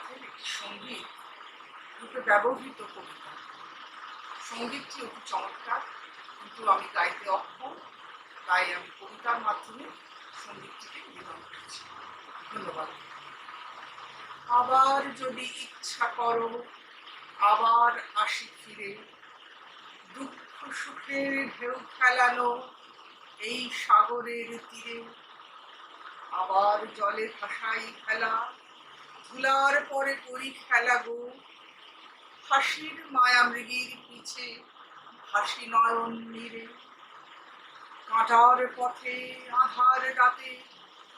রবীন্দ্রনাথের একটি সঙ্গীত রূপে ব্যবহৃত কবিতা। সঙ্গীতটি অতি চমৎকার, কিন্তু আমি গাইতে অক্ষম, তাই আমি কবিতার মাধ্যমে সঙ্গীতটিকে নিবেদন করেছি। ধন্যবাদ। আবার যদি ইচ্ছা করো, আবার আসি ফিরে, দুঃখ সুখের ঢেউ ফেলানো এই সাগরের তীরে। আবার জলে ভাসাই ফেলা, ধুলার পরে করি খেলা গো, হাসির মায়া মৃগীর পিছে হাসি নয়ন নীরে। কাঁটার পথে আধার রাতে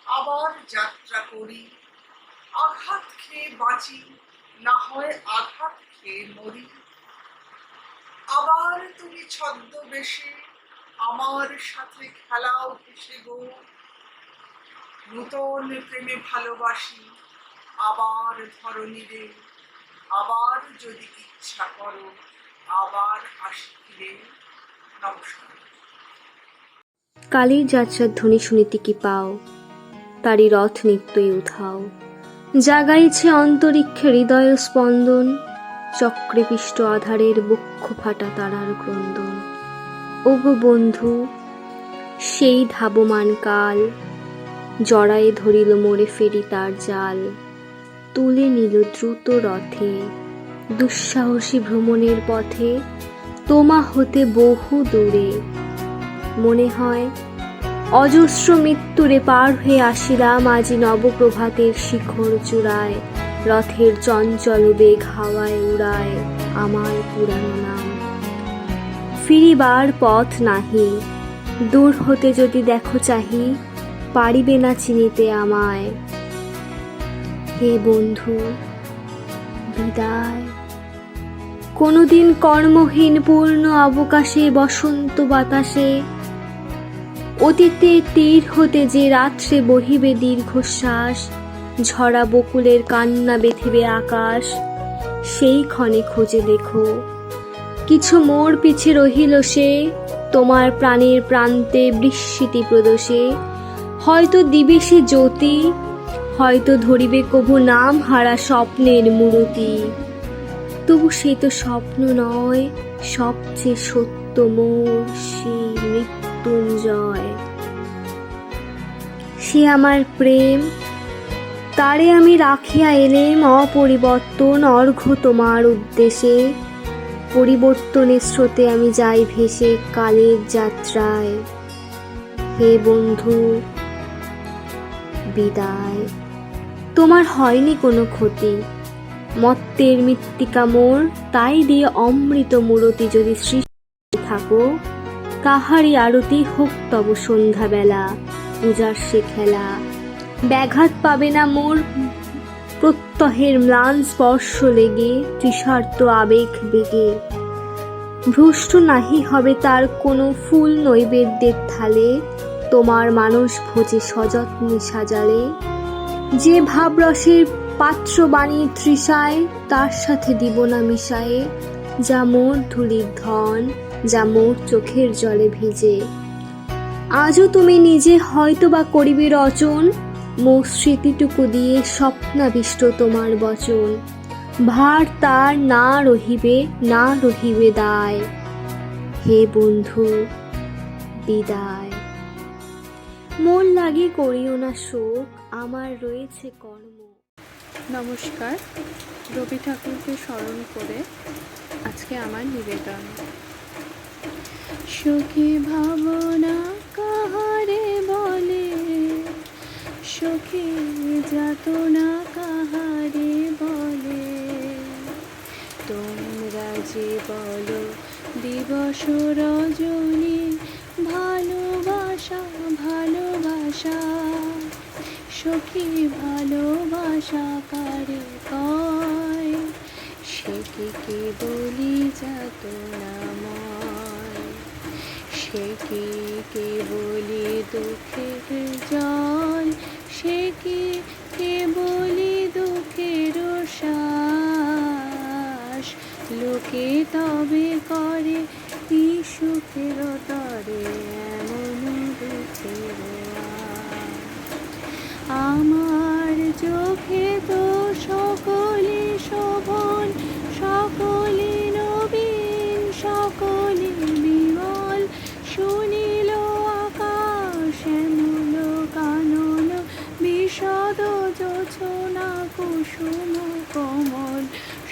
আবার যাত্রা করি, আঘাত খেয়ে বাঁচি, না হয় আঘাত খেয়ে মরি। আবার তুমি ছদ্মবেশে আমার সাথে খেলাও হেসে গো, নূতন প্রেমে ভালোবাসি আবার ধরণীরে। আবার যদি ইচ্ছা করো, আবার আসি ফিরে। নমস্কার। কালীর যাত্রার ধ্বনি শুনিতে কি পাও, তারি রথ নিত্যই উধাও। জাগাইছে অন্তরিক্ষে হৃদয় স্পন্দন, চক্রে পিষ্ট আধারের বক্ষ ফাটা তারার ক্রন্দন। ওগো বন্ধু, সেই ধাবমান কাল জড়ায়ে ধরিল মোরে ফেরি তার জাল। তুলে নিল দ্রুত রথে দুঃসাহসী ভ্রমণের পথে, তোমা হতে বহু দূরে। মনে হয় অজস্র মৃত্যুরে পার হয়ে আসিলাম আজি নবপ্রভাতের শিখর চূড়ায়। রথের চঞ্চল বেগ হাওয়ায় উড়ায় আমার পুরানো নাম। ফিরিবার পথ নাহি, দূর হতে যদি দেখো চাহি, পারিবে না চিনিতে আমায়। হে বন্ধু, বিদায়। কোনদিন কর্মহীন পূর্ণ অবকাশে বসন্ত বাতাসে, অতীতে তীর হতে যে রাত্রে বহিবে দীর্ঘশ্বাস, ঝরা বকুলের কান্না বেঁধিবে আকাশ, সেই ক্ষণে খুঁজে দেখো কিছু মোর পিছে রহিল সে, তোমার প্রাণের প্রান্তে বিস্মৃতি প্রদোষে। হয়তো দিবে সে জ্যোতি, হয়তো ধরিবে কভু নাম হারা স্বপ্নের মূরতি। তবু সে তো স্বপ্ন নয়, সবচেয়ে সত্য মোর সেই মৃত্যুঞ্জয়। সে আমার প্রেম, তারে আমি রাখিয়া এলেম অপরিবর্তন অর্ঘ্য তোমার উদ্দেশ্যে। পরিবর্তনের স্রোতে আমি যাই ভেসে কালের যাত্রায়। হে বন্ধু, বিদায়। তোমার হয়নি কোনো ক্ষতি, মত্তের মৃত্তিকা মোর, তাই দিয়ে অমৃত মূরতি যদি সৃষ্টি থাকো। তাহারই আরতি হোক তব সন্ধ্যাবেলা, পূজার সে খেলা। ব্যাঘাত পাবে না মোর প্রত্যহের ম্লান স্পর্শ লেগে, তৃষার্ত আবেগ বেগে। ভ্রষ্ট নাহি হবে তার কোনো ফুল নৈবেদ্যের থালে, তোমার মানস ভোজে সযত্নে সাজালে। যে ভাবরসের পাত্র বাণী তৃষায়, তার সাথে দিব না মিশায়ে, যা মোর ধূলির ধন, যা মোর চোখের জলে ভিজে। আজও তুমি নিজে হয়তো বা করিবে রচন, মোর স্মৃতিটুকু দিয়ে স্বপ্নাবিষ্ট তোমার বচন। ভার তার না রহিবে, না রহিবে দায়। হে বন্ধু, বিদায়। মন লাগি করিও না শোক, আমার রয়েছে কর্ম। নমস্কার। রবি ঠাকুরকে স্মরণ করে আজকে আমার নিবেদন। সুখী ভাবনা কাহারে বলে, সুখী যাতনা কাহারে বলে। তোমরা যে বলো দিবস রজনী, ভালোবাসা ভালোবাসা। সখী ভালোবাসা কারে কয়, সে কি কেবলি যাতনাময়। সে কি কেবলি দুঃখের জল, সে কি কেবলি দুঃখের শ্বাস। লোকে তবে করে কি সুখের তরে এমন দুঃখের আশ। আমার চোখে তো সকলে কোমল,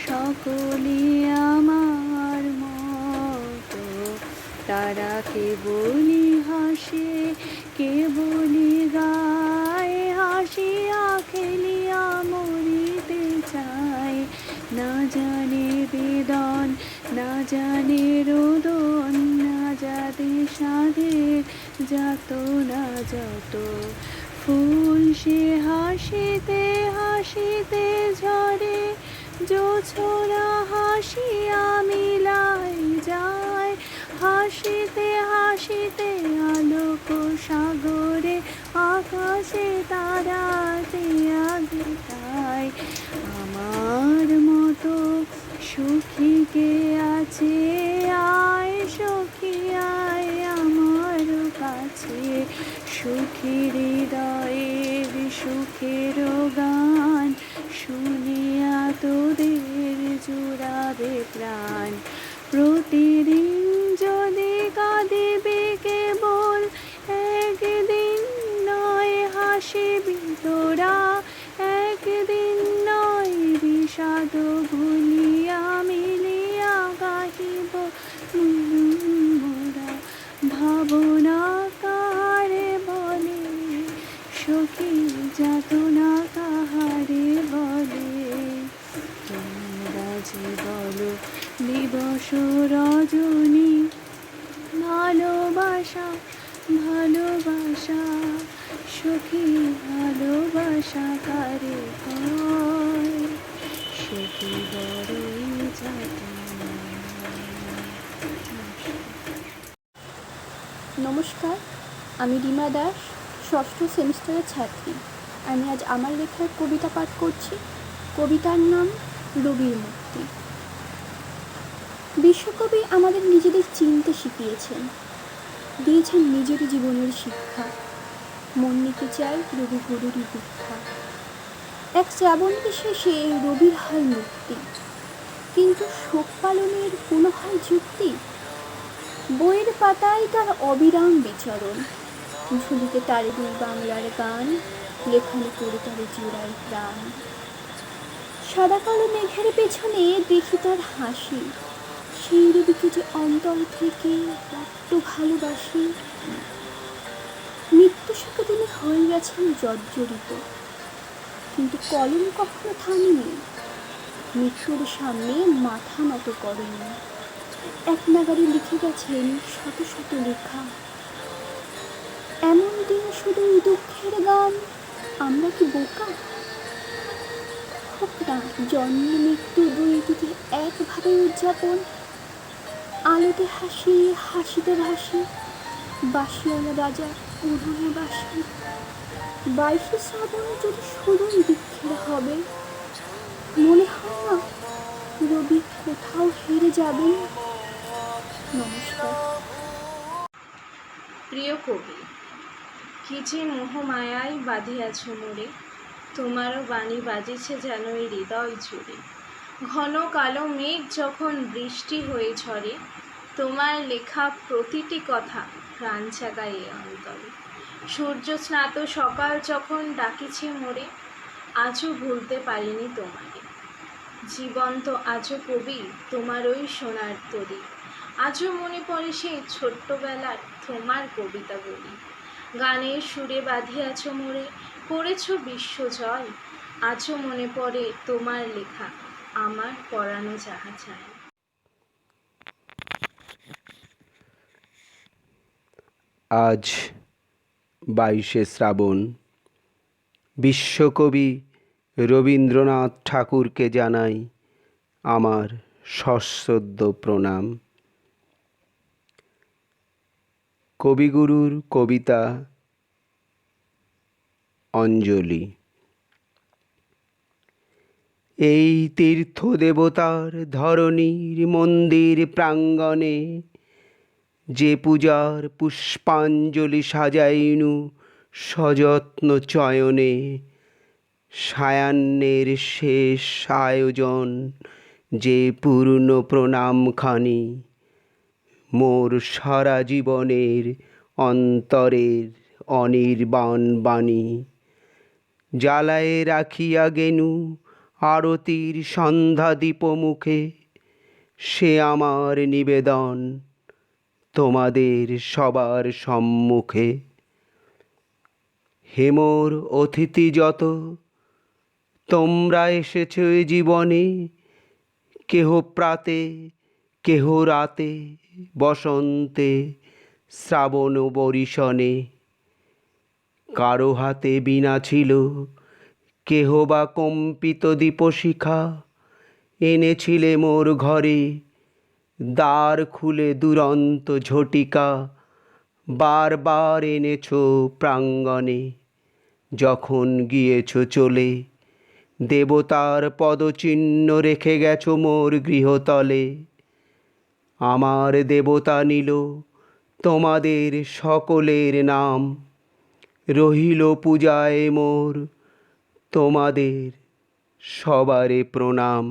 সকলে আমার মতো। তারা কেবলি হাসে, কেবলি গায়, হাসিয়া খেলিয়া মরিতে চায়। না জানে বেদন, না জানে রোদন, না জানে সাধের যত না যত। ফুল সে হাসিতে হাসিতে ঝরে, জোছনা হাসিয়া মিলাই যায়। হাসিতে হাসিতে আলোক সাগরে, আকাশে তারাতে আগে তাই। আমার মতো সুখী কে আছে, আয় সখী আয় আমার কাছে। সুখী হৃদয়ের সুখের গান, শুনিয়া তোদের জুড়াবে প্রাণ। প্রতিদিন যদি কাঁদিবি কেবল, একদিন নয় হাসিবি তোরা। একদিন নয় বিষাদ ভুলিয়া মিলিয়া গাহিব মোরা। ভাবনা কাহারে বলে, সখী যাতনা কাহারে বলে। তোমরা যে বলো দিবস রজনী, ভালোবাসা ভালোবাসা, সখী ভালোবাসা কারে কয়, সে কি বড়ই যাতনা। নমস্কার, আমি রিমা দাস, ষষ্ঠ সেমিস্টারের ছাত্রী। আমি আজ আমার লেখার কবিতা পাঠ করছি। কবিতার নাম রবির মুক্তি। বিশ্বকবি আমাদের নিজেদের চিনতে শিখিয়েছেন, দিয়েছেন নিজের জীবনের শিক্ষা। মন নিতে চাই রবি গুরুরই দীক্ষা। এক শ্রাবন্তী শেষে রবির হয় মুক্তি, কিন্তু শোক পালনের কোনো হয় যুক্তি? বইয়ের পাতায় তার অবিরাম বিচরণ, ঝুলিতে তার দুই বাংলার গান, লেখনে করে তার জোড়ায় প্রাণ। সাদা কালো মেঘের পেছনে দেখি তার হাসি, সেই রবিকে যে অন্তর থেকে বড্ড ভালোবাসি। মৃত্যু শোকে তিনি হয়ে গেছেন জর্জরিত, কিন্তু কলম কখনো থামেনি, মৃত্যুর সামনে মাথা নত করেনি। এক নাগারে লিখে গেছেন শত শত লেখা। এমন দিন শুধু দুঃখের গান, আমরা কি বোকা? হোক না জন্ম মৃত্যু দুই দিকে একভাবে উদযাপন। আলোতে হাসি, হাসিতে ভাসি, বাসিওয়ালা রাজা উড়োনে বাসি। 22শে শ্রাবণ যদি শুধুই দুঃখের হবে, মনে হয় না রবি কোথাও হেরে যাবেন। নমস্কার। প্রিয় কবি, কি যে মোহমায়ায় বাঁধিয়াছ মোরে, তোমারও বাণী বাজিছে যেন এই হৃদয় জুড়ে। ঘন কালো মেঘ যখন বৃষ্টি হয়ে ঝরে, তোমার লেখা প্রতিটি কথা প্রাণ জাগায় এ অন্তরে। সূর্য স্নাত সকাল যখন ডাকিছে মোরে, আজও ভুলতে পারিনি তোমারে। জীবন্ত আজও কবি তোমার ওই সোনার তরী, আজও মনে পড়ে সেই ছোট্টবেলার তোমার কবিতা বলি। গানের সুরে বাঁধিয়াছ মোরে, করেছ বিশ্ব জয়, আজও মনে পড়ে তোমার লেখা, আমার পরানো যাহা চায়। আজ 22শে শ্রাবণ। বিশ্বকবি রবীন্দ্রনাথ ঠাকুরকে জানাই আমার সশ্রদ্ধ প্রণাম। কবিগুরুর কবিতা অঞ্জলি। এই তীর্থ দেবতার ধরণীর মন্দির প্রাঙ্গণে, যে পূজার পুষ্পাঞ্জলি সাজাইনু সযত্ন চয়নে, সায়াহ্নের শেষ আয়োজন যে পূর্ণ প্রণামখানি, মোর সারা জীবনের অন্তরের অনির্বাণ বাণী। জ্বালায়ে রাখিয়া গেনু আরতির সন্ধ্যা দীপ মুখে সে আমার নিবেদন তোমাদের সবার সম্মুখে। হে মোর অতিথি যত, তোমরা এসেছ এ জীবনে, কেহ প্রাতে কেহ রাতে, বসন্তে শ্রাবণ বরিশনে। কারো হাতে বীণা ছিল, কেহ বা কম্পিত দীপশিখা, এনেছিলে মোর ঘরে দ্বার খুলে দুরন্ত ঝটিকা। বারবার এনেছ প্রাঙ্গণে, যখন গিয়েছ চলে, দেবতার পদচিহ্ন রেখে গেছ মোর গৃহতলে। আমার দেবতা নিল তোমাদের সকলের নাম, রহিল পূজায় মোর তোমাদের সবারে প্রণাম।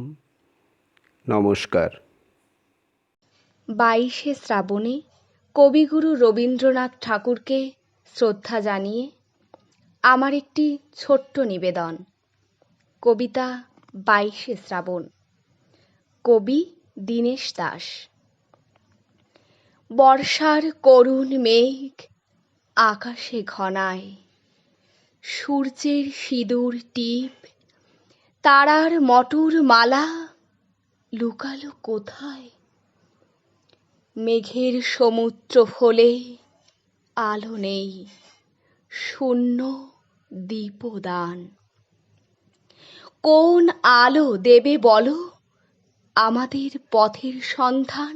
নমস্কার। 22শে শ্রাবণে কবিগুরু রবীন্দ্রনাথ ঠাকুরকে শ্রদ্ধা জানিয়ে আমার একটি ছোট্ট নিবেদন। কবিতা 22শে শ্রাবণ। কবি দীনেশ দাস। বর্ষার করুণ মেঘ আকাশে ঘনায়, সূর্যের সিঁদুর টিপ, তারার মটর মালা লুকালো কোথায়? মেঘের সমুদ্র ফলে আলো নেই, শূন্য দীপদান। কোন আলো দেবে বলো আমাদের পথের সন্ধান?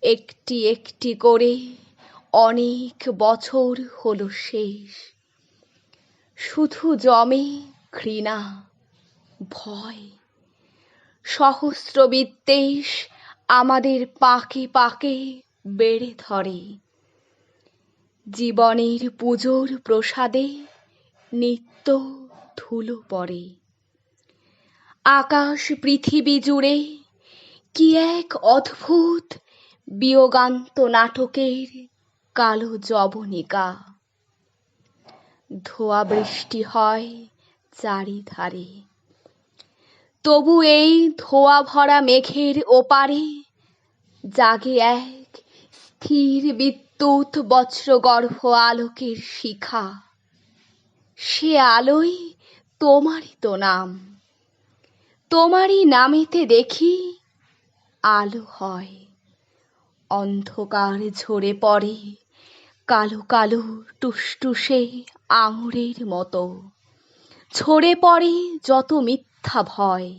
একটি একটি করে অনেক বছর হলো শেষ, শুধু জমে ঘৃণা, ভয়। সহস্র বিদ্বেষ আমাদের পাকে পাকে বেড়ে ধরে। জীবনের পুজোর প্রসাদে নিত্য ধুলো পড়ে। আকাশ পৃথিবী জুড়ে কি এক অদ্ভুত বিয়োগান্ত নাটকের কালো জবনিকা। ধোয়া বৃষ্টি হয় চারিধারে, তবু এই ধোয়া ভরা মেঘের ওপারে জাগে এক স্থির বিদ্যুৎ বজ্রগর্ভ আলোকের শিখা। সে আলোয় তোমারই তো নাম, তোমারই নামেতে দেখি আলো হয়। অন্ধকার ঝরে পড়ে কালো কালো টুসটুসে আঙুরের মতো, ঝরে পড়ে যত মিথ্যা ভয়।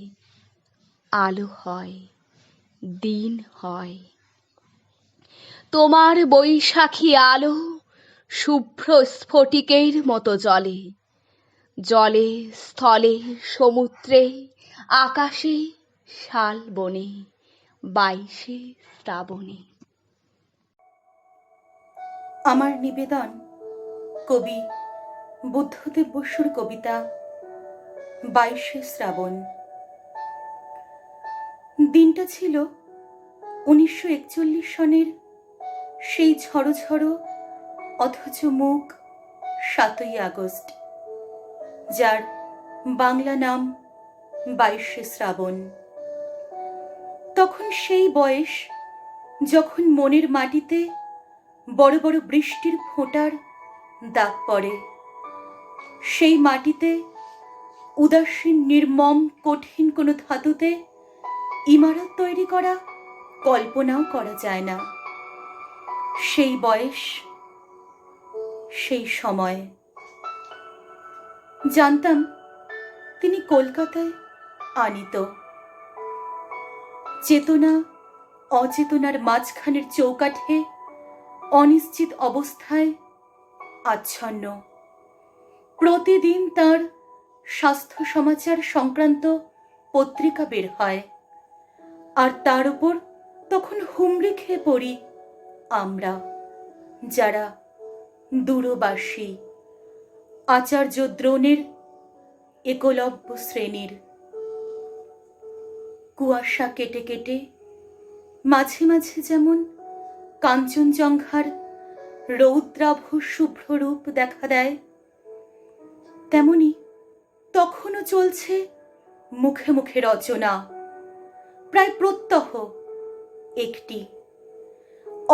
আলো হয়, দিন হয়। তোমার বৈশাখী আলো শুভ্র স্ফটিকের মতো জ্বলে, জলে স্থলে সমুদ্রে আকাশে শালবনে। 22শে শ্রাবণে। আমার নিবেদন কবি বুদ্ধদেব বসুর কবিতা 22শে শ্রাবণ। দিনটা ছিল 1941 সনের সেই ঝড়ো ঝড়ো অথচ মুখ 7ই আগস্ট, যার বাংলা নাম 22শে শ্রাবণ। তখন সেই বয়স যখন মনের মাটিতে বড় বড় বৃষ্টির ফোঁটার দাগ পড়ে। সেই মাটিতে উদাসীন নির্মম কঠিন কোনো ধাতুতে ইমারত তৈরি করা কল্পনাও করা যায় না। সেই বয়স, সেই সময়। জানতাম তিনি কলকাতায় আনিত। চেতনা অচেতনার মাঝখানের চৌকাঠে অনিশ্চিত অবস্থায় আচ্ছন্ন। প্রতিদিন তার স্বাস্থ্য সমাচার সংক্রান্ত পত্রিকা বের হয়, আর তার উপর তখন হুমড়ি খেয়ে পড়ি আমরা, যারা দূরবাসী, আচার্য দ্রোণের একলব্য শ্রেণীর। কুয়াশা কেটে কেটে মাঝে মাঝে যেমন কাঞ্চনজঙ্ঘার রৌদ্রাভ শুভ্র রূপ দেখা দেয়, তেমনি তখনও চলছে মুখে মুখে রচনা, প্রায় প্রত্যহ একটি।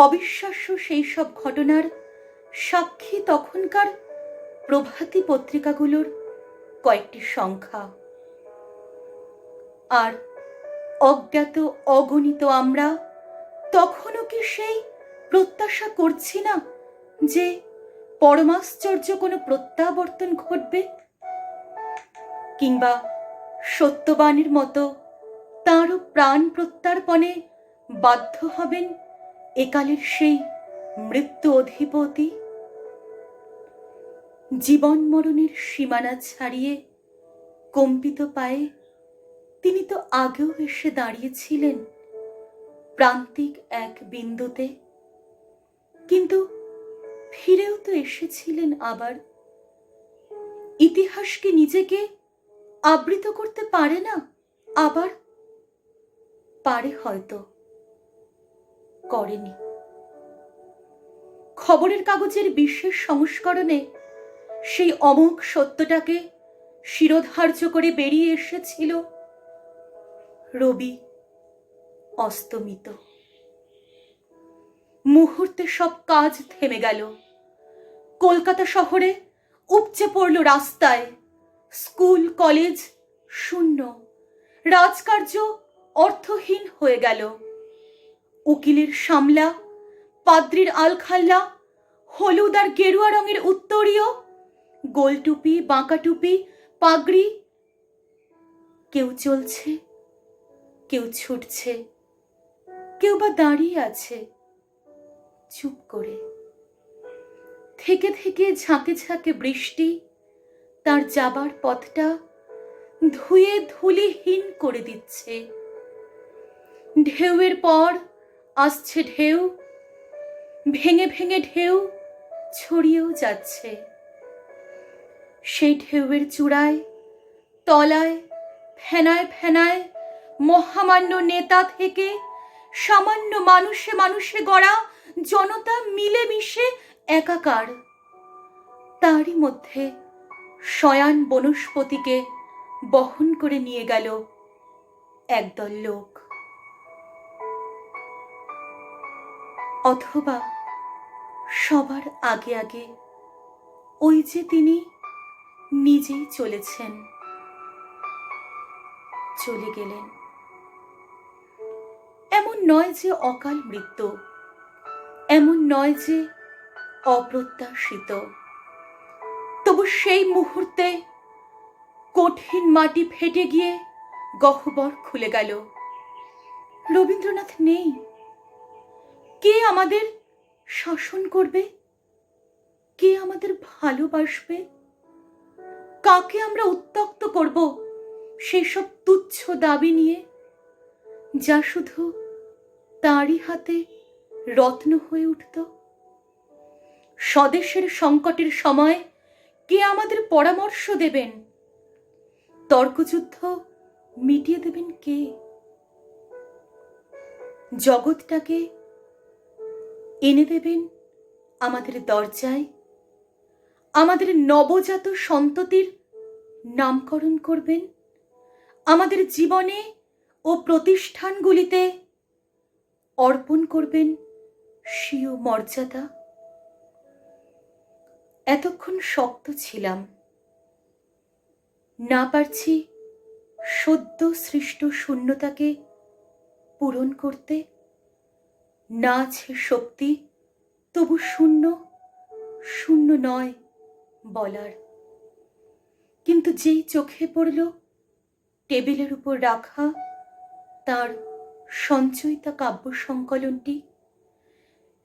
অবিশ্বাস্য সেই সব ঘটনার সাক্ষী তখনকার প্রভাতী পত্রিকাগুলোর কয়েকটি সংখ্যা। আর অজ্ঞাত অগণিত আমরা তখনও কি সেই প্রত্যাশা করছি না যে পরমাশ্চর্য কোনো প্রত্যাবর্তন ঘটবে, কিংবা সত্যবাণীর মতো তাঁরও প্রাণ প্রত্যার্পণে বাধ্য হবেন একালের সেই মৃত্যু অধিপতি? জীবন মরণের সীমানা ছাড়িয়ে কম্পিত পায়ে তিনি তো আগেও এসে দাঁড়িয়েছিলেন প্রান্তিক এক বিন্দুতে, কিন্তু ফিরেও তো এসেছিলেন আবার। ইতিহাস কি নিজেকে আবৃত করতে পারে না আবার? পারে, হয়তো করেনি। খবরের কাগজের বিশেষ সংস্করণে সেই অমোঘ সত্যটাকে শিরোধার্য করে বেরিয়ে এসেছিল রবি অস্তমিত। মুহূর্তে সব কাজ থেমে গেল। কলকাতা শহরে উপচে পড়ল রাস্তায়। স্কুল কলেজ শূন্য, রাজকার্য অর্থহীন হয়ে গেল। উকিলের সামলা, পাদ্রির আলখাল্লা, হলুদ আর গেরুয়া রঙের উত্তরীয়, গোলটুপি, বাঁকা টুপি, পাগড়ি, কেউ চলছে, কেউ ছুটছে, কেউ বা দাঁড়িয়ে আছে চুপ করে। থেকে থেকে ঝাঁকে ঝাঁকে বৃষ্টি তার যাবার পথটা ধুয়ে ধুলিহীন করে দিচ্ছে। ঢেউয়ের পর আসছে ঢেউ, ভেঙে ভেঙে ঢেউ ছড়িয়েও যাচ্ছে। সেই ঢেউয়ের চূড়ায়, তলায়, ফেনায় ফেনায় মহামান্য নেতা থেকে সামান্য মানুষে মানুষে গড়া জনতা মিলেমিশে একাকার। তারই মধ্যে শয়ান বনস্পতিকে বহন করে নিয়ে গেল একদল লোক। অথবা সবার আগে আগে ওই যে তিনি নিজেই চলেছেন, চলে গেলেন। এমন নয় যে অকাল মৃত্যু, এমন নয় যে অপ্রত্যাশিত, তবু সেই মুহূর্তে কঠিন মাটি ফেটে গিয়ে গহ্বর খুলে গেল। রবীন্দ্রনাথ নেই। কে আমাদের শাসন করবে? কে আমাদের ভালোবাসবে? কাকে আমরা উত্ত্যক্ত করব সেসব তুচ্ছ দাবি নিয়ে, যা শুধু তারই হাতে রত্ন হয়ে উঠত? স্বদেশের সংকটের সময় কে আমাদের পরামর্শ দেবেন? তর্কযুদ্ধ মিটিয়ে দেবেন কে? জগৎটাকে এনে দেবেন আমাদের দরজায়? আমাদের নবজাত সন্ততির নামকরণ করবেন? আমাদের জীবনে ও প্রতিষ্ঠানগুলিতে অর্পণ করবেন স্বীয় মর্যাদা? এতক্ষণ শক্ত ছিলাম, না পারছি সদ্য সৃষ্ট শূন্যতাকে পূরণ করতে। না আছে শক্তি, তবু শূন্য শূন্য নয় বলার। কিন্তু যেই চোখে পড়ল টেবিলের উপর রাখা তার সঞ্চয়িতা কাব্য সংকলনটি,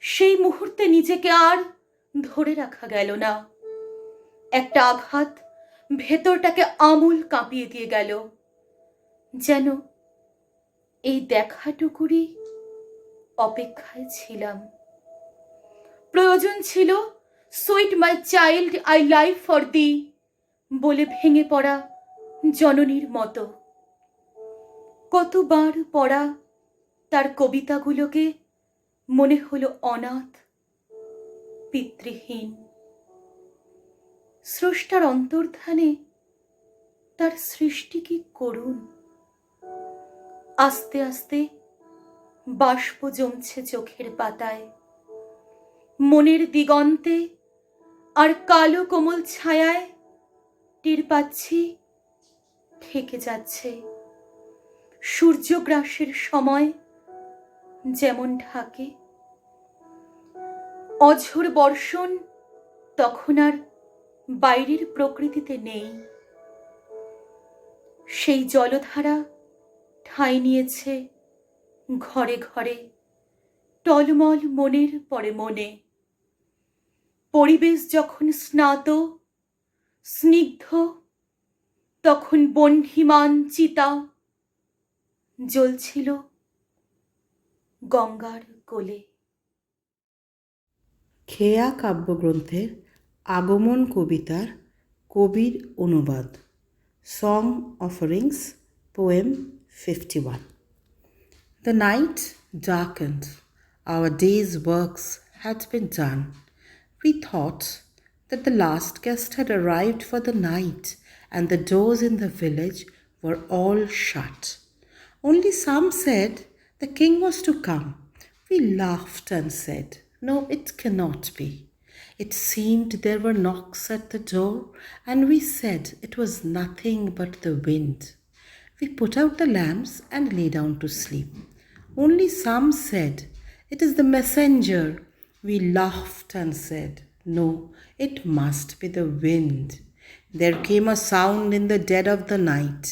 সেই মুহূর্তে নিজেকে আর ধরে রাখা গেল না। একটা আঘাত ভেতরটাকে আমূল কাঁপিয়ে দিয়ে গেল। যেন এই দেখাটুকুরই অপেক্ষায় ছিলাম। প্রয়োজন ছিল sweet my child I live for the বলে ভেঙে পড়া জননীর মতো। কতবার পড়া তার কবিতাগুলোকে মনে হলো অনাথ, পিতৃহীন। স্রষ্টার অন্তর্ধানে তার সৃষ্টি কি করুণ। আস্তে আস্তে বাষ্প জমছে চোখের পাতায়, মনের দিগন্তে আর কালো কোমল ছায়ায় টের পাচ্ছি থেকে যাচ্ছে সূর্যগ্রাসের সময় যেমন ঢাকে। অঝোর বর্ষণ তখন আর বাইরের প্রকৃতিতে নেই। সেই জলধারা ঠাঁই নিয়েছে ঘরে ঘরে, টলমল মনের পরে মনে। পরিবেশ যখন স্নাত স্নিগ্ধ, তখন বহ্নিমান চিতা জ্বলছিল গঙ্গার কোলে। খেয়া কাব্যগ্রন্থের আগমন কবিতার কবির অনুবাদ। Song offerings, poem 51. The night darkened. Our day's works had been done. We thought that the last guest had arrived for the night and the doors in the village were all shut. Only some said the king was to come. We laughed and said, "No, it cannot be." It seemed there were knocks at the door, and we said it was nothing but the wind. We put out the lamps and lay down to sleep. Only some said, "It is the messenger." We laughed and said, "No, it must be the wind." There came a sound in the dead of the night.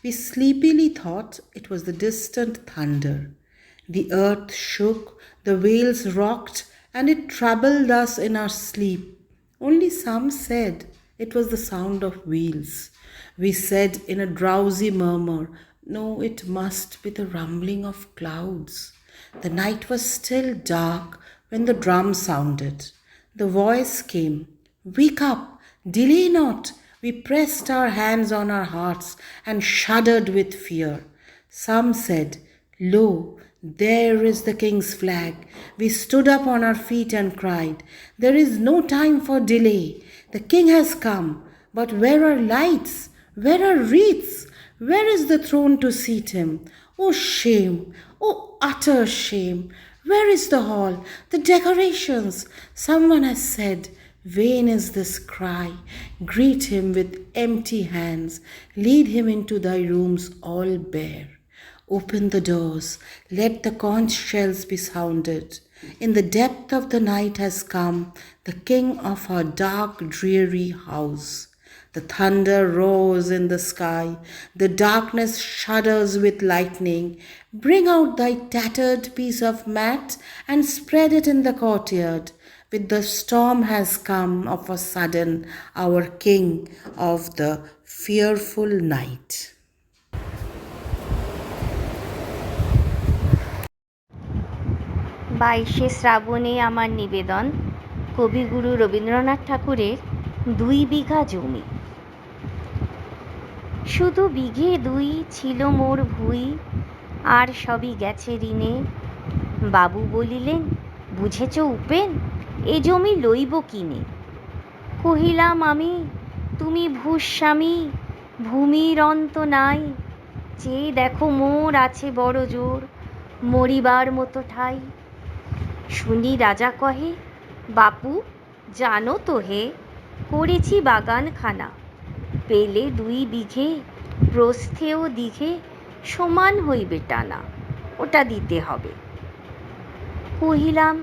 We sleepily thought it was the distant thunder. The earth shook, the wheels rocked, and it troubled us in our sleep. Only some said it was the sound of wheels. We said in a drowsy murmur, "No, it must be the rumbling of clouds." The night was still dark when the drum sounded. The voice came, "Wake up, delay not." We pressed our hands on our hearts and shuddered with fear. Some said, "Lo, there is the king's flag." We stood up on our feet and cried, "There is no time for delay. The king has come. But where are lights? Where are wreaths? Where is the throne to seat him? Oh shame! Oh utter shame! Where is the hall? The decorations?" Someone has said, "Vain is this cry. Greet him with empty hands. Lead him into thy rooms all bare. Open the doors. Let the conch shells be sounded. In the depth of the night has come the king of our dark, dreary house. The thunder roars in the sky. The darkness shudders with lightning. Bring out thy tattered piece of mat and spread it in the courtyard. With the storm has come of a sudden our king of the fearful night. বাইশে শ্রাবণে আমার নিবেদন কবিগুরু রবীন্দ্রনাথ ঠাকুরের 2 বিঘা জমি। শুধু বিঘে 2 ছিল মোর ভুই, আর সবই গেছে ঋণে। বাবু বলিলেন, "বুঝেছ উপেন, এ জমি লইব কিনে?" কহিলাম আমি, "তুমি ভূস্বামী, ভূমির অন্ত নাই। চেয়ে দেখো মোর আছে বড় জোর, মরিবার মতো ঠাই।" শুনি রাজা কহে, "বাপু জানো তো হে, করেছি বাগানখানা। পেলে 2 বিঘে, প্রস্থে ও দিঘে সমান হইবে টানা, ওটা দিতে হবে।" কহিলাম,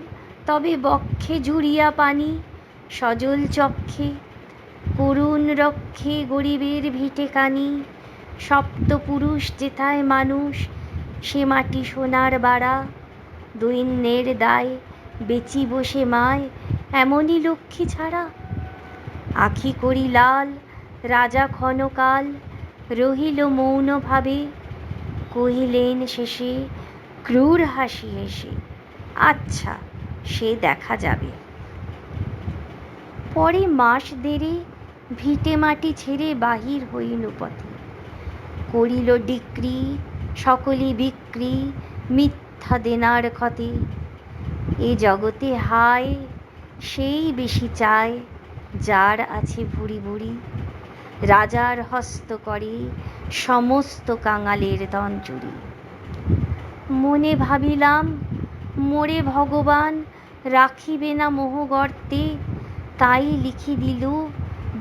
"তবে বক্ষে ঝুরিয়া পানি, সজল চক্ষে করুণ রক্ষে গরিবের ভিটে কানি। সপ্তপুরুষ যেথায় মানুষ, সে মাটি সোনার বাড়া। দৈন্যের দায় বেচি বসে মায়, এমনই লক্ষ্মী ছাড়া।" আখি করি লাল, রাজা ক্ষণকাল রহিল মৌনভাবে। কহিলেন শেষে ক্রূর হাসি হেসে, "আচ্ছা, সে দেখা যাবে।" পরে মাস দেড়ে ভিটে মাটি ছেড়ে বাহির হইনু পথে। করিল ডিক্রি সকলি বিক্রি, মিথ্যা দেনার ক্ষতে। এ জগতে হায় সেই বেশি চায়, যার আছে ভুরি ভুরি। রাজার হস্ত করে সমস্ত কাঙালের ধন চুরি। মনে ভাবিলাম মোরে ভগবান রাখিবে না মোহগর্তে, তাই লিখি দিল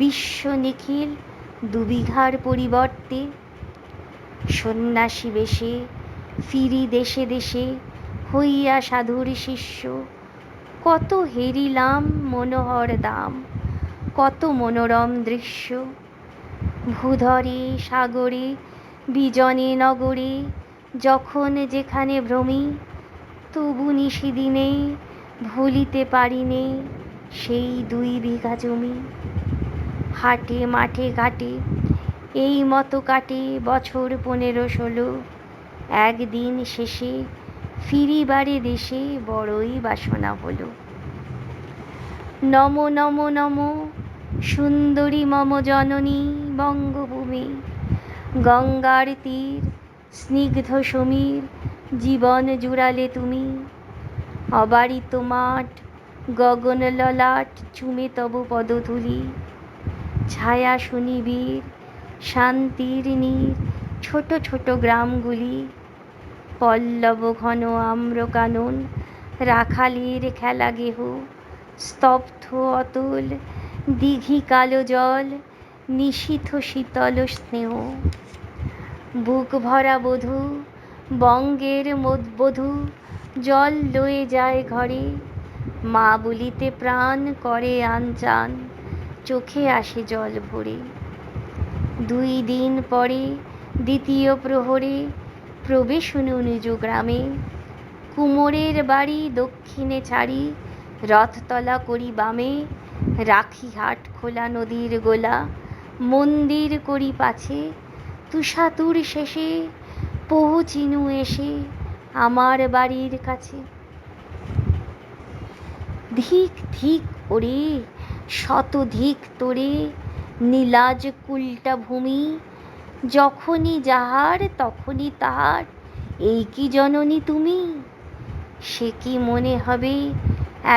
বিশ্ব নিখিল 2 বিঘার পরিবর্তে। সন্ন্যাসী বেশে ফিরি দেশে দেশে হইয়া সাধুর শিষ্য, কত হেরিলাম মনোহর দাম, কত মনোরম দৃশ্য। ভূধরে সাগরে বিজনে নগরে যখন যেখানে ভ্রমি, তবু নিশিদিনে ভুলিতে পারিনে সেই 2 বিঘা জমি। হাটে মাঠে ঘাটে এই মতো কাটে বছর 15-16, একদিন শেষে ফিরিবারে দেশে বড়ই বাসনা হলো। নমো নমো নমো সুন্দরী মম জননী বঙ্গভূমি, গঙ্গার তীর স্নিগ্ধ সমীর জীবন জুড়ালে তুমি। অবারিত মাঠ গগন ললাট চুমে তব পদধূলি, ছায়া সুনিবিড় শান্তির নীর ছোট ছোট গ্রামগুলি। পল্লব ঘন আম্র কানন রাখালের খেলা গেহ, স্তব্ধ অতল দিঘি কালো জল নিশীথ শীতল স্নেহ। বুক ভরা বধূ বঙ্গের বধূ জল লয়ে যায় ঘরে, মা বলিতে প্রাণ করে আনচান চোখে আসে জল ভরে। 2 দিন পরে দ্বিতীয় প্রহরে প্রবেশনু নিজ গ্রামে, কুমোরের বাড়ি দক্ষিণে ছাড়ি রথতলা করি বামে। রাখি হাট খোলা নদীর গোলা মন্দির করি পাছে, তুষাতুর শেষে পৌঁছিনু এসে আমার বাড়ির কাছে। ধিক ধিক ওরে শতধিক তোরে নীলাজ কুলটা ভূমি, যখনই যাহার তখনই তাহার এই কি জননী তুমি। সে কি মনে হবে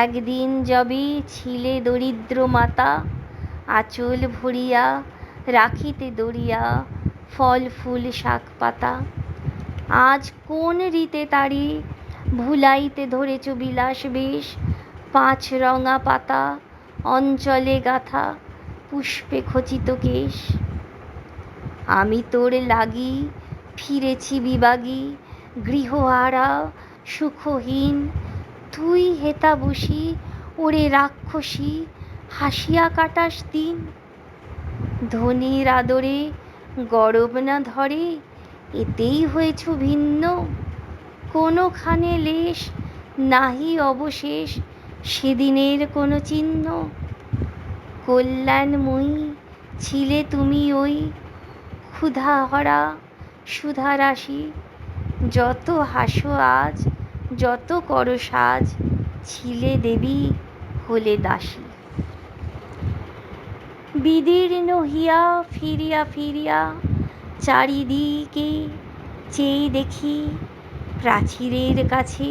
একদিন যবে ছিলে দরিদ্র মাতা, আঁচল ভরিয়া রাখিতে দরিয়া ফল ফুল শাক পাতা। আজ কোন রীতে তারে ভুলাইতে ধরেছ বিলাস বেশ, 5 রঙা পাতা অঞ্চলে গাথা পুষ্পে খচিত কেশ। আমি তোর লাগি ফিরেছি বিবাগী গৃহহারা সুখহীন, তুই হেতা বসি ওরে রাক্ষসী হাসিয়া কাটাস দিন। ধনীর আদরে গরব না ধরে এতেই হয়েছ ভিন্ন, কোনোখানে লেশ নাহি অবশেষ সেদিনের কোনো চিহ্ন। কল্যাণময়ী ছিলে তুমি ওই ক্ষুধাহরা সুধারাশি, যত হাসো আজ যত করো সাজ ছিলে দেবী হলে দাসী। বিদীর্ণ হিয়া ফিরিয়া ফিরিয়া চারিদিকে চেয়ে দেখি, প্রাচীরের কাছে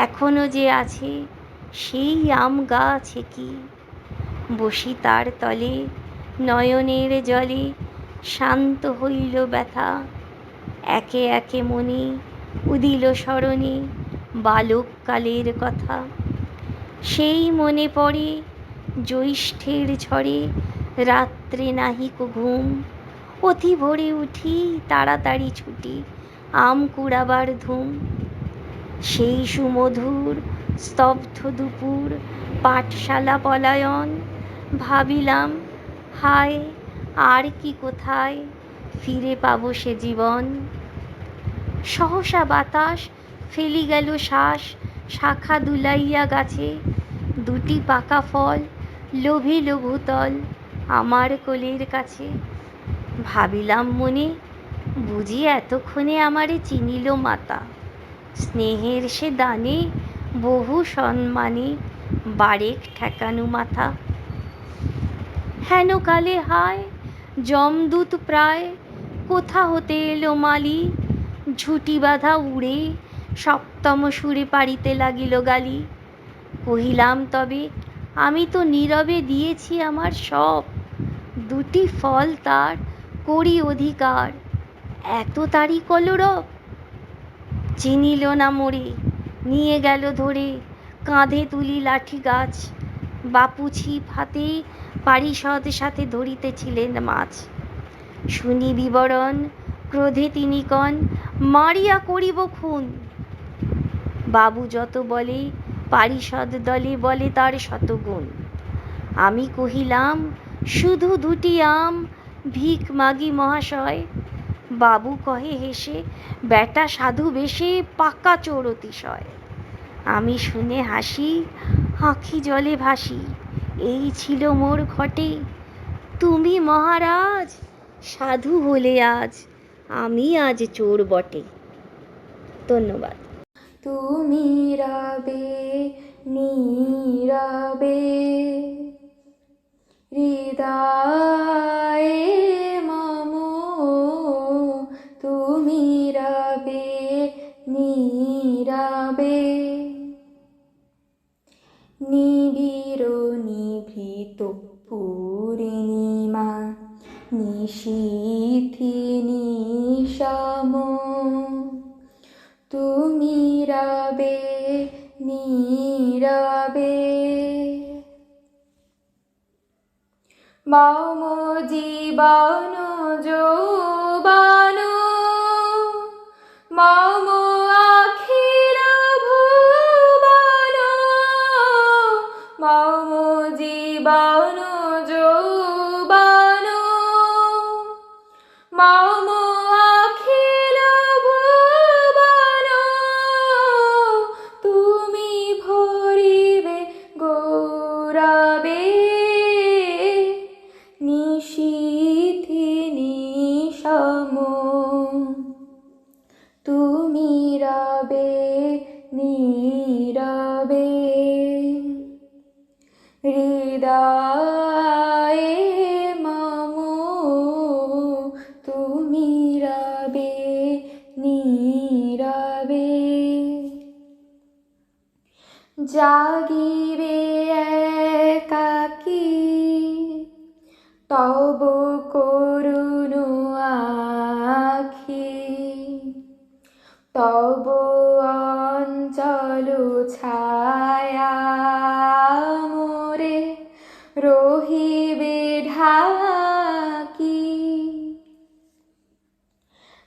এখনো যে আছে সেই আম গাছ কি। বসি তার তলে নয়নের জলে শান্ত হইল ব্যথা, একে একে মনে উদিল স্মরণে বালককালের কথা। সেই মনে পড়ে জ্যৈষ্ঠের ঝড়ে রাত্রে নাহিক ঘুম, অতি ভোরে উঠি তাড়াতাড়ি ছুটি আম কুড়াবার ধুম। সেই সুমধুর স্তব্ধ দুপুর পাঠশালা পলায়ন, ভাবিলাম হায় আর কি কোথায় ফিরে পাবো সে জীবন। সহসা বাতাস ফেলি গেল শ্বাস শাখা দুলাইয়া গাছে, 2টি পাকা ফল লোভিল ভূতল আমার কোলের কাছে। ভাবিলাম মনে বুঝি এতক্ষণে আমারে চিনিল মাতা, স্নেহের সে দানে বহু সম্মানে বারেক ঠেকানু মাথা। হেন কালে হায় যমদূত প্রায় কোথা হতে এলো মালি, ঝুঁটি বাঁধা উড়ে সপ্তম সুরে পাড়িতে লাগিল গালি। কহিলাম তবে আমি তো নীরবে দিয়েছি আমার সব, দুটি ফল তার করি অধিকার, এত তারি কলরব। চিনিল না মোরে, নিয়ে গেল ধরে, কাঁধে তুলি লাঠি গাছ। বাপু ছিপ হাতে পারিষদ সাথে ধরিতেছিলেন মাছ। শুনি বিবরণ, ক্রোধে তিনি কন, মারিয়া করিব খুন। বাবু যত বলে, পারিষদ দলে বলে তার শতগুণ। আমি কহিলাম, শুধু দুটি আম, ভিক মাগি মহাশয়। বাবু কহে হেসে, বেটা সাধু বেশে, পাকা চোর অতিশয়। আমি শুনে হাসি, আঁখি জলে ভাসি, এই ছিল মোর ঘটে। তুমি মহারাজ সাধু হলে আজ, আমি আজ চোর বটে। ধন্যবাদ। তুমি রবে নীরবে, হৃদয়ে মম, তুমি রবে নীরবে। নিবিড় নিভৃত পূর্ণিমা, নিশীথি নিশম, তুমি রবে নীরবে। মম জীবন যৌবন, মম অখিল ভুবন, মম জীবন যৌবন, মম অখিল ভুবন, তুমি ভরিবে গৌরবে। নিশীথি নিশম, তুমি রবে নীরবে। হৃদয়ে মম, তুমি রবে নীরবে। জাগিবে একাকী, তব করুণ আখি, তব অঞ্চল ছায়া মোরে রহিবে ঢাকি।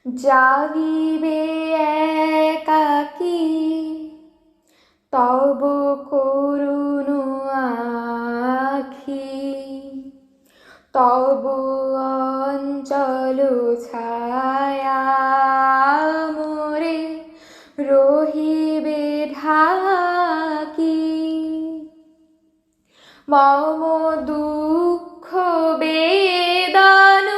জাগিবে একাকী, তব করুণ আখি, তব অঞ্চল ছায়া মোরে রহিবে ঢাকি। মম দুঃখ বেদন,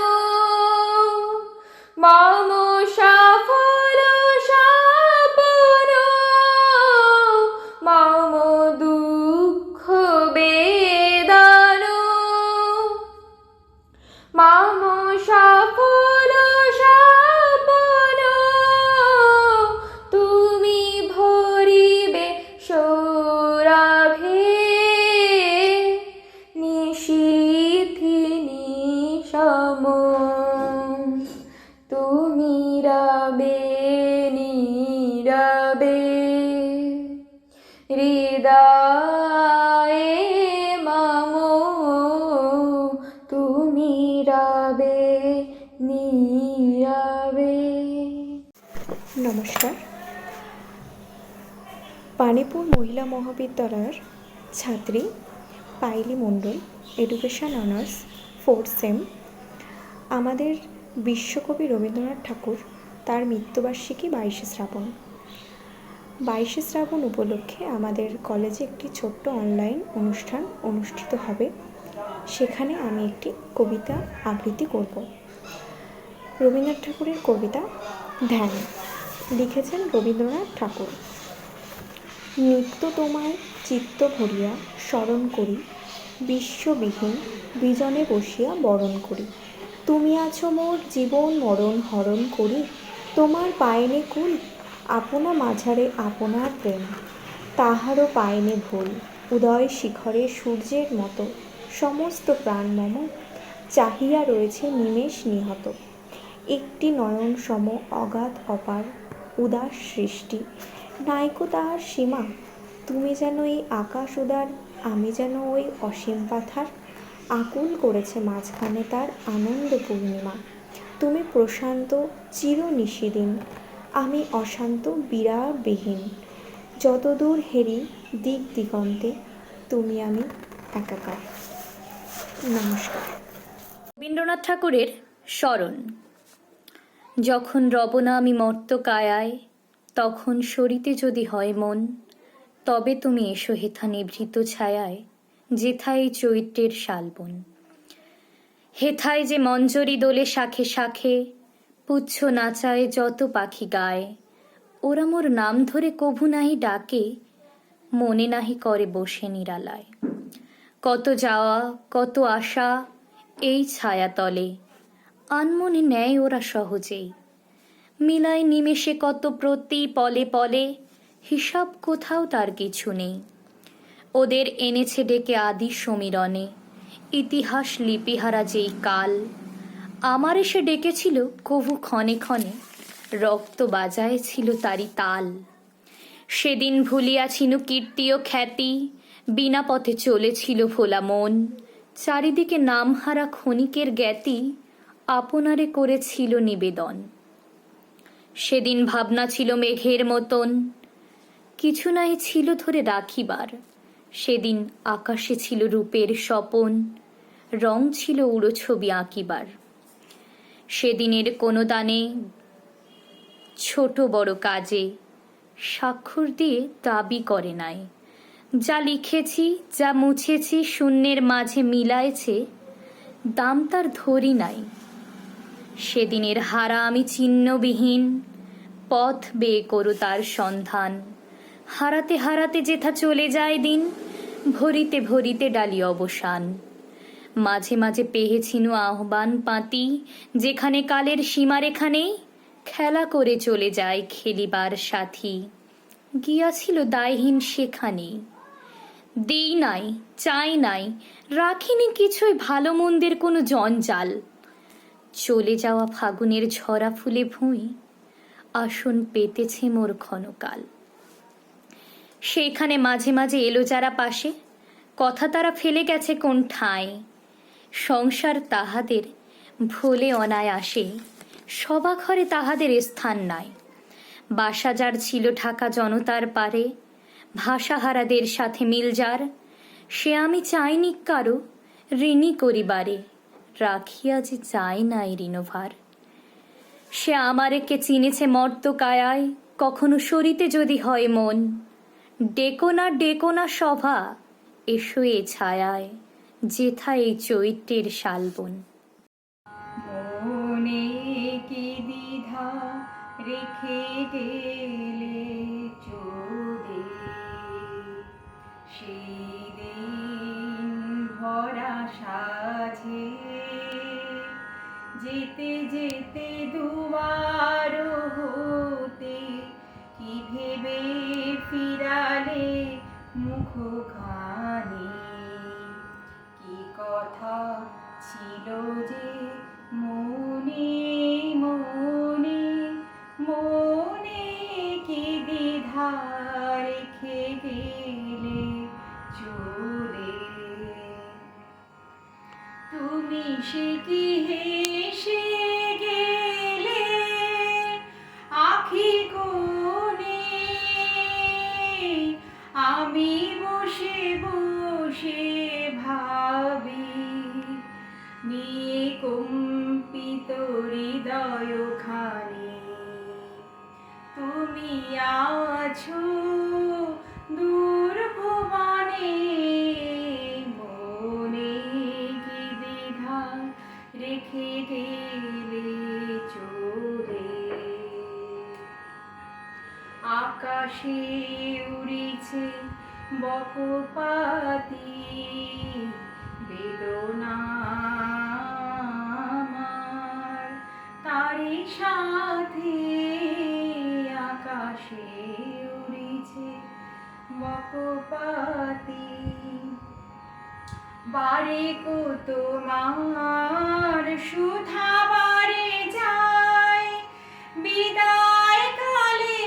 মম সফল স্বপ্ন, মম দুঃখ বেদন, মম সফল স্বপ্ন, তুমি ভরিবে সৌরভে। নিশীথি নিশম, তুমি রবে নীরবে। হৃদয়ে মম, তুমি রবে নীরবে। নমস্কার। পানিপুর মহিলা মহাবিদ্যালয়ের ছাত্রী পাইলি মণ্ডল, এডুকেশন অনার্স 4th সেম। আমাদের বিশ্বকবি রবীন্দ্রনাথ ঠাকুর, তার মৃত্যুবার্ষিকী 22শে শ্রাবণ। 22শে শ্রাবণ উপলক্ষে আমাদের কলেজে একটি ছোট্ট অনলাইন অনুষ্ঠান অনুষ্ঠিত হবে। সেখানে আমি একটি কবিতা আবৃত্তি করব। রবীন্দ্রনাথ ঠাকুরের কবিতা ধ্যান, লিখেছেন রবীন্দ্রনাথ ঠাকুর। নিত্য তোমায় চিত্ত ভরিয়া স্মরণ করি, বিশ্ববিহীন বিজনে বসিয়া বরণ করি। তুমি আছো মোর জীবন মরণ হরণ করি, তোমার পায়নে কুল, আপনা মাঝারে আপনার প্রেম। তাহারও পায়নে ভুল, উদয় শিখরে সূর্যের মতো, সমস্ত প্রাণ মম চাহিয়া রয়েছে নিমেষ নিহত। একটি নয়ন সম অগাধ অপার উদাস সৃষ্টি, নাইকো তাহার সীমা। তুমি যেন এই আকাশ উদার, আমি যেন ওই অসীম পাথার। আকুল করেছে মাঝখানে তার আনন্দ পূর্ণিমা। তুমি প্রশান্ত চির নিশিদিন, আমি অশান্ত বিরাবিহীন। যতদূর হেরি দিক দিগন্তে, তুমি আমি একাকার। নমস্কার। রবীন্দ্রনাথ ঠাকুরের স্মরণ। যখন রব না আমি মর্ত কায়ায়, তখন সরিতে যদি হয় মন, তবে তুমি এসো হেথা নিভৃত ছায়ায়, যেথায় এই চৈত্রের শালবন। হেথায় যে মঞ্জরি দোলে শাখে শাখে, পুচ্ছ নাচায় যত পাখি গায়, ওরা মোর নাম ধরে কভু নাহি ডাকে, মনে নাহি করে বসে নিরালায়। কত যাওয়া কত আশা এই ছায়া তলে, আনমনে নেয় ওরা সহজেই। মিলায় নিমেষে কত প্রতি পলে পলে, হিসাব কোথাও তার কিছু নেই। ওদের এনেছে ডেকে আদি সমীরণে, ইতিহাস লিপিহারা যেই কাল। আমার এসে ডেকেছিল কভু ক্ষণে ক্ষণে, রক্ত বাজায় ছিল তারি তাল। সেদিন ভুলিয়াছিনু কীর্তি ও খ্যাতি, বিনা পথে চলেছিল ভোলা মন। চারিদিকে নামহারা ক্ষণিকের জ্ঞাতি, আপনারে করেছিল নিবেদন। সেদিন ভাবনা ছিল মেঘের মতন, কিছু নাই ছিল ধরে রাখিবার। সেদিন আকাশে ছিল রূপের স্বপন, রং ছিল উড়ো ছবি আঁকিবার। সেদিনের কোনো দানে ছোট বড় কাজে, স্বাক্ষর দিয়ে দাবি করে নাই। যা লিখেছি যা মুছেছি শূন্যের মাঝে মিলাইছে, দাম তার ধরি নাই। সেদিনের হারা আমি চিহ্নবিহীন, পথ বেয়ে করো তার সন্ধান। হারাতে হারাতে যেথা চলে যায় দিন, ভরিতে ভরিতে ডালি অবসান। মাঝে মাঝে পেহেছিনু আহ্বান পাতি, যেখানে কালের সীমারেখা নেই, খেলা করে চলে যায় খেলিবার সাথী। গিয়াছিল দায়হীন সেখানেই। দিই নাই চাই নাই, রাখিনি কিছুই ভালো মন্দের কোনো জঞ্জাল। চলে যাওয়া ফাগুনের ঝরা ফুলে ভুঁই, আসন পেতেছে মোর ক্ষণকাল। সেইখানে মাঝে মাঝে এলো যারা পাশে, কথা তারা ফেলে গেছে কোন ঠাঁই। সংসার তাহাদের ভোলে অনায়াসে, সবা ঘরে তাহাদের স্থান নাই। বাসা যার ছিল ঢাকা জনতার পারে, ভাষাহারাদের সাথে মিল যার, সে আমি চাইনি কারো ঋণী করিবারে, রাখিয়া যে চাই নাই ঋণভার। সে আমারেকে চিনেছে মর্ত কায়ায়, কখনো সরিতে যদি হয় মন। ডেকো না সভা, এসো এ ছায়ায়, যেথা এই চৈত্রের শালবন। মনে কি দ্বিধা রেখে গেলে চলে, সেই দিন ভরা সাজে, যেতে যেতে দুবার হতে, কি ভেবে ফিরালে মুখখানি। কি কথা ছিল যে মনে মনে, মনে কি দ্বিধা রেখে গেলে চলে। তুমি সে কি হেসে গেলে আখি কোণে, আমি বসে বসে ভাবি, নিয়ে কম্পিত হৃদয় খানি। তুমি আছো দূর ভুবনে, মনে কি দ্বিধা রেখে গেলে চলে। আকাশে উড়িছে বকপাতি, বেদনা আমার তারি সাথে। আকাশে উড়িছে বকপাতি, বারে কো তোমার সুধা বারে যায় বিদায় কালে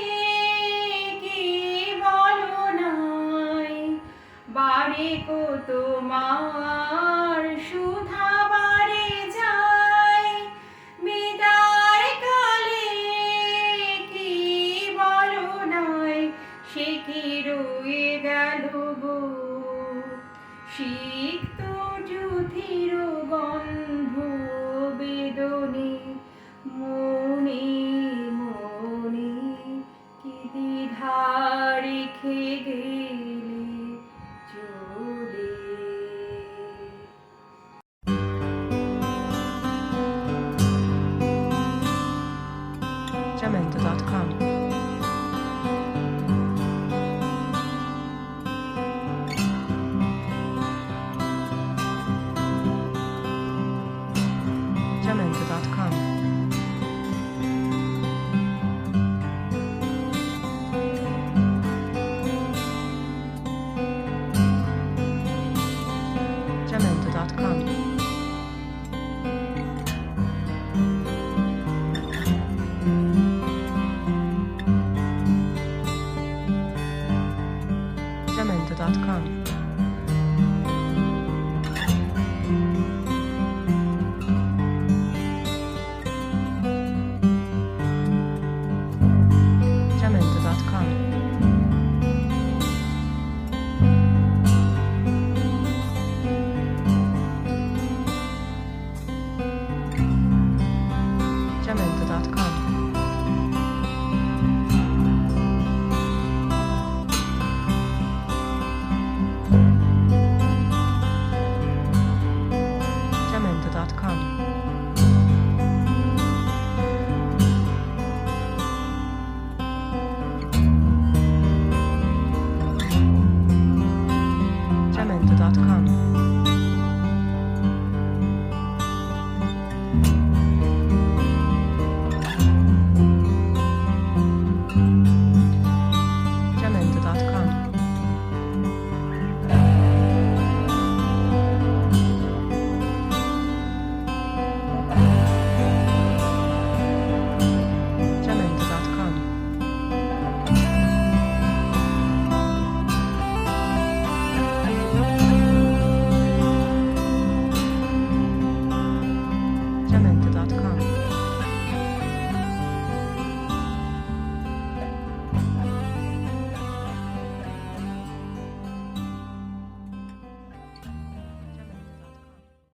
কি বলো নাই বারে কো তোমার সুধা বারে যায় বিদায় কালে কি বলো নাই সে কি রয়ে গেল গো সিক্ত যুধির গন্ধ বেদনে মনে মনে কি দ্বিধা রেখে গেলে চলে Jamendo.com